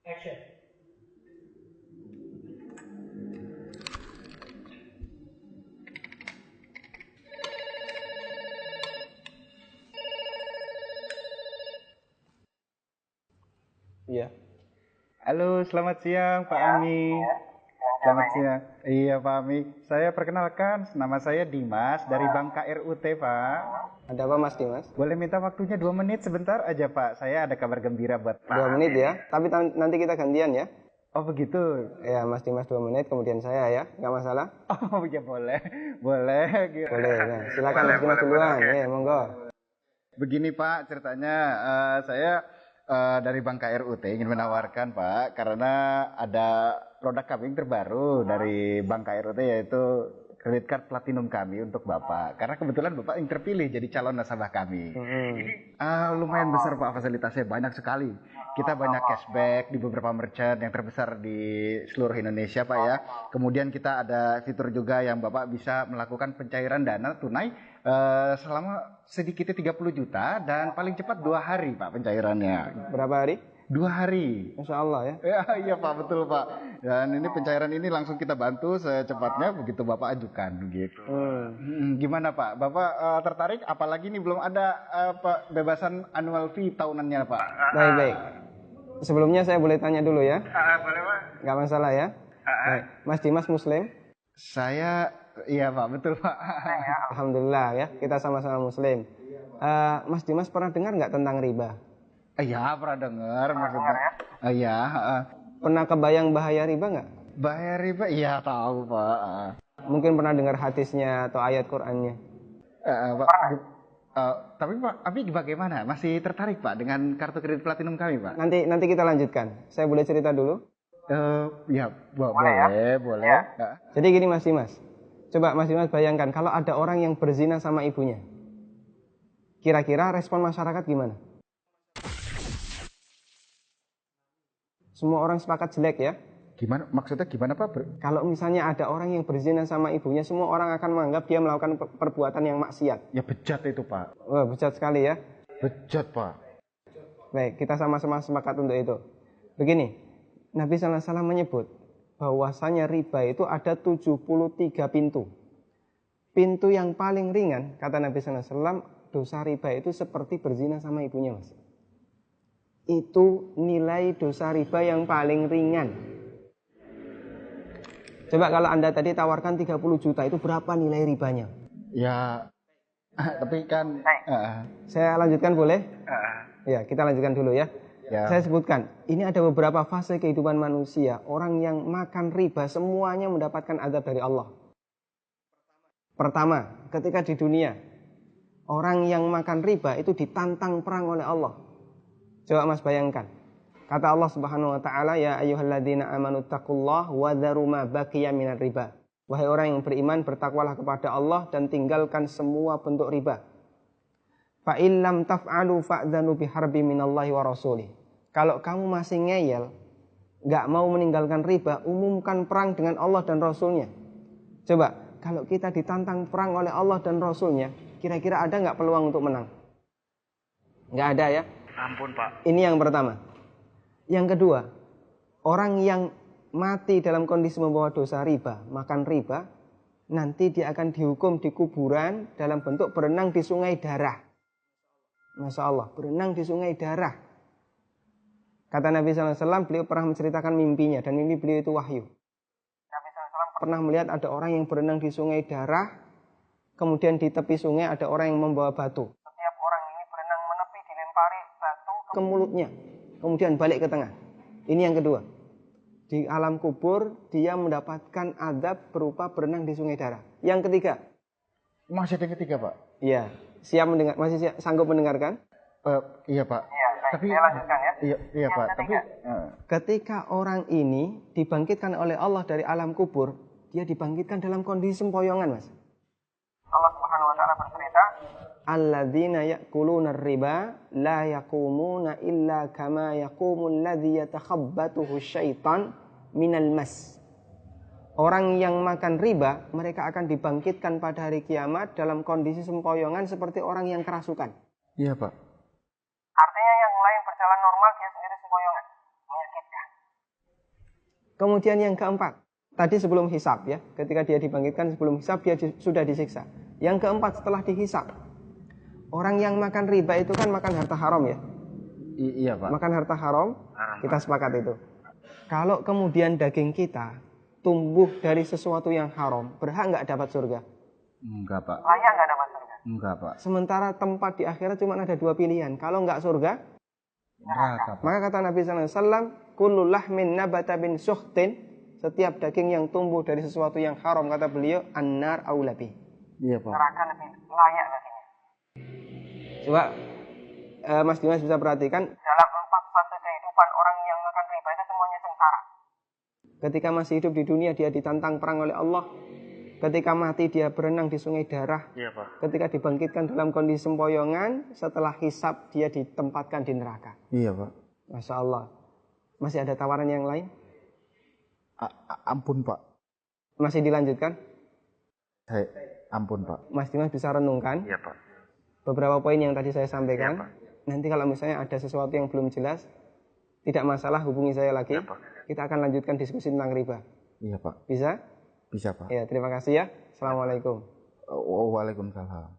Iya. Halo, selamat siang Pak Ami. Selamat siang. Iya Pak Ami. Saya perkenalkan, nama saya Dimas dari Bank KRUT Pak. Ada apa Mas Dimas? Boleh minta waktunya 2 menit sebentar aja Pak. Saya ada kabar gembira buat Pak. 2 menit ya. Tapi nanti kita gantian ya. Oh begitu. Ya Mas Dimas 2 menit, kemudian saya ya. Nggak masalah? Oh ya boleh. Boleh. Gitu. Boleh. Nah, silakan Mas Dimas duluan. Ya, monggo. Begini Pak, ceritanya saya dari Bank KRUT ingin menawarkan Pak, karena ada produk kami yang terbaru dari Bank KRUT, yaitu credit card platinum kami untuk Bapak. Karena kebetulan Bapak yang terpilih jadi calon nasabah kami. Ini lumayan besar Pak, fasilitasnya banyak sekali. Kita banyak cashback di beberapa merchant yang terbesar di seluruh Indonesia Pak ya. Kemudian kita ada fitur juga yang Bapak bisa melakukan pencairan dana tunai selama sedikitnya 30 juta dan paling cepat 2 hari Pak pencairannya. Berapa hari? 2 hari. Masya Allah ya. Ya, iya Pak, betul Pak. Dan ini pencairan ini langsung kita bantu secepatnya begitu Bapak ajukan gitu. Gimana Pak? Bapak tertarik? Apalagi ini belum ada bebasan annual fee tahunannya Pak. Baik. Sebelumnya saya boleh tanya dulu ya? Boleh Pak. Nggak masalah ya? Baik. Mas Dimas Muslim? Saya, iya Pak, betul Pak. Alhamdulillah ya, kita sama-sama Muslim. Mas Dimas pernah dengar nggak tentang riba? Iya, pernah dengar maksudnya. Iya. Pernah kebayang bahaya riba nggak? Bahaya riba, iya tahu Pak. Mungkin pernah dengar hadisnya atau ayat Qur'annya. Pak, tapi Pak, bagaimana? Masih tertarik Pak dengan kartu kredit platinum kami Pak? Nanti kita lanjutkan. Saya boleh cerita dulu? Ya, boleh. Ya. Jadi gini Mas Dimas. Coba Mas Dimas bayangkan kalau ada orang yang berzina sama ibunya. Kira-kira respon masyarakat gimana? Semua orang sepakat jelek ya. Gimana? Maksudnya gimana Pak? Kalau misalnya ada orang yang berzina sama ibunya, semua orang akan menganggap dia melakukan perbuatan yang maksiat. Ya bejat itu Pak. Wah, bejat sekali ya. Bejat Pak. Baik, kita sama-sama sepakat untuk itu. Begini, Nabi SAW menyebut bahwasanya riba itu ada 73 pintu. Pintu yang paling ringan, kata Nabi SAW, dosa riba itu seperti berzina sama ibunya Mas. Itu nilai dosa riba yang paling ringan. Coba kalau Anda tadi tawarkan 30 juta, itu berapa nilai ribanya? Ya, tapi kan... Saya lanjutkan boleh? Ya, kita lanjutkan dulu ya. Saya sebutkan, ini ada beberapa fase kehidupan manusia. Orang yang makan riba semuanya mendapatkan azab dari Allah. Pertama, ketika di dunia, orang yang makan riba itu ditantang perang oleh Allah. Coba Mas bayangkan. Kata Allah Subhanahu wa taala, ya ayyuhalladzina amanu taqullaha wa dharu ma baqiya minar riba. Wahai orang yang beriman, bertakwalah kepada Allah dan tinggalkan semua bentuk riba. Fa in lam taf'alu fa'dzanu biharbi minallahi wa rasulih. Kalau kamu masih ngeyel, enggak mau meninggalkan riba, umumkan perang dengan Allah dan Rasulnya. Coba, kalau kita ditantang perang oleh Allah dan Rasulnya, kira-kira ada enggak peluang untuk menang? Enggak ada ya? Ampun Pak. Ini yang pertama. Yang kedua, orang yang mati dalam kondisi membawa dosa riba, makan riba, nanti dia akan dihukum di kuburan dalam bentuk berenang di sungai darah. Masya Allah, berenang di sungai darah. Kata Nabi SAW, beliau pernah menceritakan mimpinya, dan mimpi beliau itu wahyu. Nabi SAW pernah melihat ada orang yang berenang di sungai darah, kemudian di tepi sungai ada orang yang membawa batu. Setiap orang ini berenang menepi dilempari batu ke mulutnya, kemudian balik ke tengah. Ini yang kedua. Di alam kubur, dia mendapatkan azab berupa berenang di sungai darah. Yang ketiga. Masih ada yang ketiga Pak? Iya. Siap mendengar? Masih sanggup mendengarkan? Iya Pak. Iya, tapi saya lanjutkan ya. Iya Pak. Tapi ketika orang ini dibangkitkan oleh Allah dari alam kubur, dia dibangkitkan dalam kondisi sempoyongan, Mas. Allah Subhanahu wa taala bercerita, alladzina ya'kuluna riba la yaqumuna illa kama yaqumul ladzi yatakhabbathu syaitan minal mas. Orang yang makan riba, mereka akan dibangkitkan pada hari kiamat dalam kondisi sempoyongan seperti orang yang kerasukan. Iya Pak. Artinya yang lain berjalan normal, dia sendiri sempoyongan. Menyakitkan. Kemudian yang keempat, tadi sebelum hisab ya, ketika dia dibangkitkan sebelum hisab dia sudah disiksa. Yang keempat setelah dihisab, orang yang makan riba itu kan makan harta haram ya. Iya Pak. Makan harta haram, kita sepakat itu. Kalau kemudian daging kita tumbuh dari sesuatu yang haram, berhak nggak dapat surga? Enggak Pak. Layak nggak dapat surga? Enggak Pak. Sementara tempat di akhirat cuma ada dua pilihan. Kalau nggak surga, Neraka Pak. maka kata Nabi SAW, kullu lahmin nabata bin suhtin, setiap daging yang tumbuh dari sesuatu yang haram, kata beliau, annar aulabi. Iya Pak. Neraka lebih layak baginya. Coba Mas Dimas bisa perhatikan, dalam 4 fase kehidupan orang yang makan riba itu semuanya sengsara. Ketika masih hidup di dunia dia ditantang perang oleh Allah. Ketika mati dia berenang di sungai darah. Iya Pak. Ketika dibangkitkan dalam kondisi sempoyongan, setelah hisab dia ditempatkan di neraka. Iya Pak. Masya Allah. Masih ada tawaran yang lain? Ampun Pak. Masih dilanjutkan? Ampun Pak. Mas Dimas bisa renungkan Iya Pak. beberapa poin yang tadi saya sampaikan. Iya, Pak. Nanti kalau misalnya ada sesuatu yang belum jelas, tidak masalah, hubungi saya lagi. Iya, Pak. Kita akan lanjutkan diskusi tentang riba. Iya Pak. Bisa? Bisa Pak. Ya, terima kasih ya. Assalamualaikum. Waalaikumsalam.